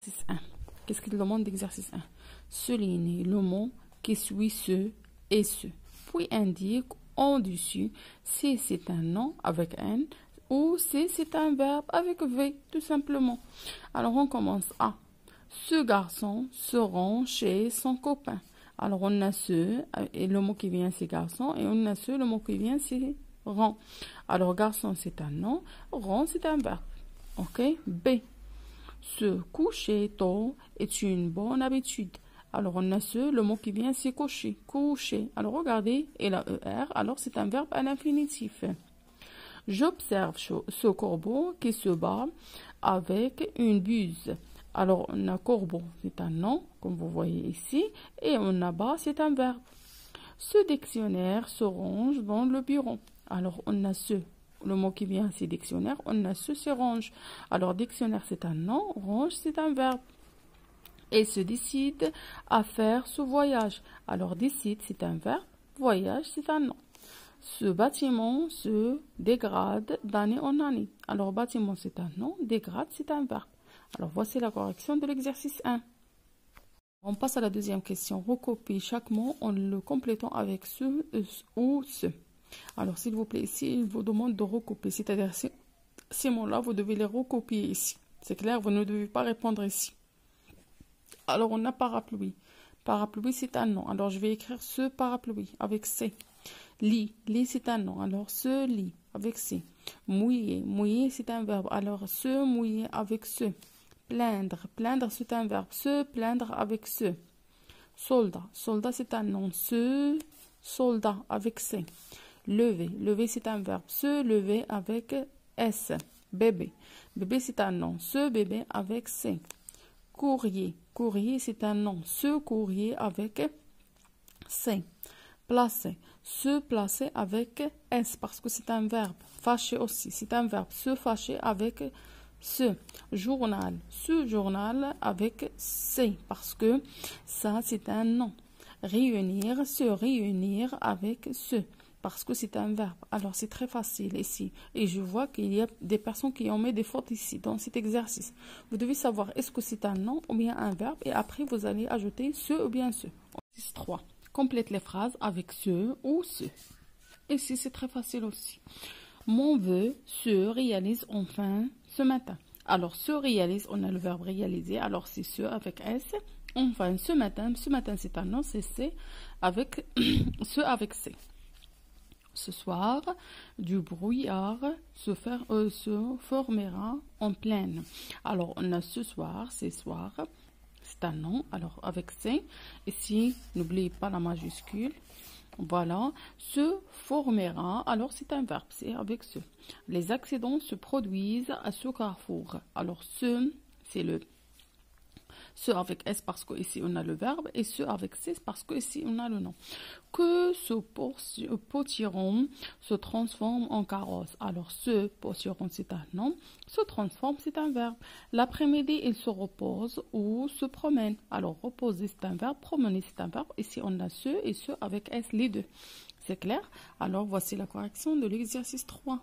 Exercice 1. Qu'est-ce qu'il demande d'exercice 1? Souligne le mot qui suit ce et ce. Puis indique en dessus si c'est un nom avec N ou si c'est un verbe avec V, tout simplement. Alors on commence A. Ce garçon se rend chez son copain. Alors on a ce, et le mot qui vient c'est garçon, et on a ce, le mot qui vient c'est rend. Alors garçon c'est un nom, rend c'est un verbe. Ok? B. Se coucher tôt est une bonne habitude. Alors on a ce, le mot qui vient c'est coucher, coucher. Alors regardez, et la ER, alors c'est un verbe à l'infinitif. J'observe ce corbeau qui se bat avec une buse. Alors on a corbeau, c'est un nom, comme vous voyez ici, et on a bas, c'est un verbe. Ce dictionnaire se range dans le bureau. Alors on a ce. Le mot qui vient, c'est dictionnaire. On a ce, c'est range. Alors, dictionnaire, c'est un nom. Range, c'est un verbe. Et se décide à faire ce voyage. Alors, décide, c'est un verbe. Voyage, c'est un nom. Ce bâtiment se dégrade d'année en année. Alors, bâtiment, c'est un nom. Dégrade, c'est un verbe. Alors, voici la correction de l'exercice 1. On passe à la deuxième question. Recopie chaque mot en le complétant avec ce ou ce. Alors, s'il vous plaît, ici, il vous demande de recopier. C'est-à-dire, ces mots-là, vous devez les recopier ici. C'est clair, vous ne devez pas répondre ici. Alors, on a parapluie. Parapluie, c'est un nom. Alors, je vais écrire ce parapluie avec C. Lit. Lit, c'est un nom. Alors, ce lit avec C. Mouiller. Mouiller, c'est un verbe. Alors, se mouiller avec ce. Plaindre. Plaindre, c'est un verbe. Se plaindre avec ce. Soldat. Soldat, c'est un nom. Ce soldat avec C. Lever. Lever, c'est un verbe. Se lever avec S. Bébé. Bébé, c'est un nom. Ce bébé avec C. Courrier. Courrier, c'est un nom. Ce courrier avec C. Placer. Se placer avec S parce que c'est un verbe. Fâcher aussi, c'est un verbe. Se fâcher avec ce. Journal. Ce journal avec C parce que ça, c'est un nom. Réunir. Se réunir avec ce. Parce que c'est un verbe. Alors, c'est très facile ici. Et je vois qu'il y a des personnes qui ont mis des fautes ici, dans cet exercice. Vous devez savoir est-ce que c'est un nom ou bien un verbe. Et après, vous allez ajouter ce ou bien ce. 3. Complète les phrases avec ce ou ce. Ici, c'est très facile aussi. Mon vœu se réalise enfin ce matin. Alors, se réalise, on a le verbe réaliser. Alors, c'est ce avec S. Enfin, ce matin c'est un nom, c'est C avec ce avec C. Ce soir, du brouillard se formera en pleine. Alors, on a ce soir, c'est soir, c'est un nom, alors avec C. Ici, n'oubliez pas la majuscule. Voilà, se formera, alors c'est un verbe, c'est avec ce. Les accidents se produisent à ce carrefour. Alors, ce, c'est le ce avec S parce que ici on a le verbe et ce avec C parce que ici on a le nom. Que ce potiron se transforme en carrosse. Alors ce potiron c'est un nom, se transforme c'est un verbe. L'après-midi il se repose ou se promène. Alors reposer c'est un verbe, promener c'est un verbe. Ici on a ce et ce avec S les deux. C'est clair? Alors voici la correction de l'exercice 3.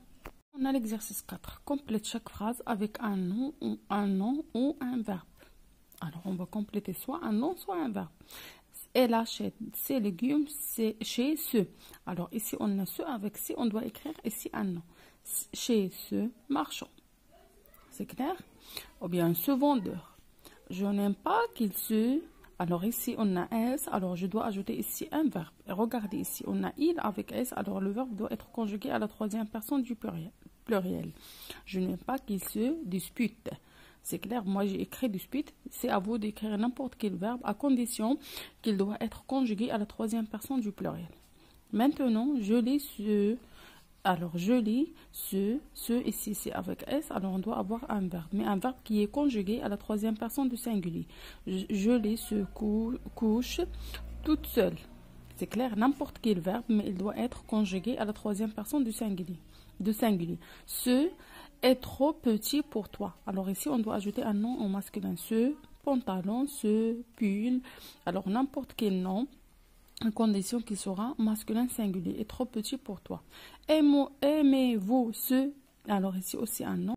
On a l'exercice 4. Complète chaque phrase avec un nom ou un verbe. Alors, on va compléter soit un nom, soit un verbe. Elle achète ses légumes chez ce. Alors, ici, on a ce avec ce. On doit écrire ici un nom. Chez ce marchand. C'est clair? Ou bien, ce vendeur. Je n'aime pas qu'il se... Alors, ici, on a S. Alors, je dois ajouter ici un verbe. Et regardez ici, on a il avec S. Alors, le verbe doit être conjugué à la troisième personne du pluriel. Je n'aime pas qu'il se dispute. C'est clair, moi j'ai écrit dispute, c'est à vous d'écrire n'importe quel verbe à condition qu'il doit être conjugué à la troisième personne du pluriel. Maintenant, je lis ce. Alors, je lis ce ici c'est avec S, alors on doit avoir un verbe, mais un verbe qui est conjugué à la troisième personne du singulier. Je lis ce couche toute seule. C'est clair, n'importe quel verbe, mais il doit être conjugué à la troisième personne du singulier. Ce est trop petit pour toi. Alors ici, on doit ajouter un nom en masculin. Ce pantalon, ce pull. Alors n'importe quel nom, à condition qu'il sera masculin singulier, est trop petit pour toi. Aimez-vous ce? Alors ici aussi un nom.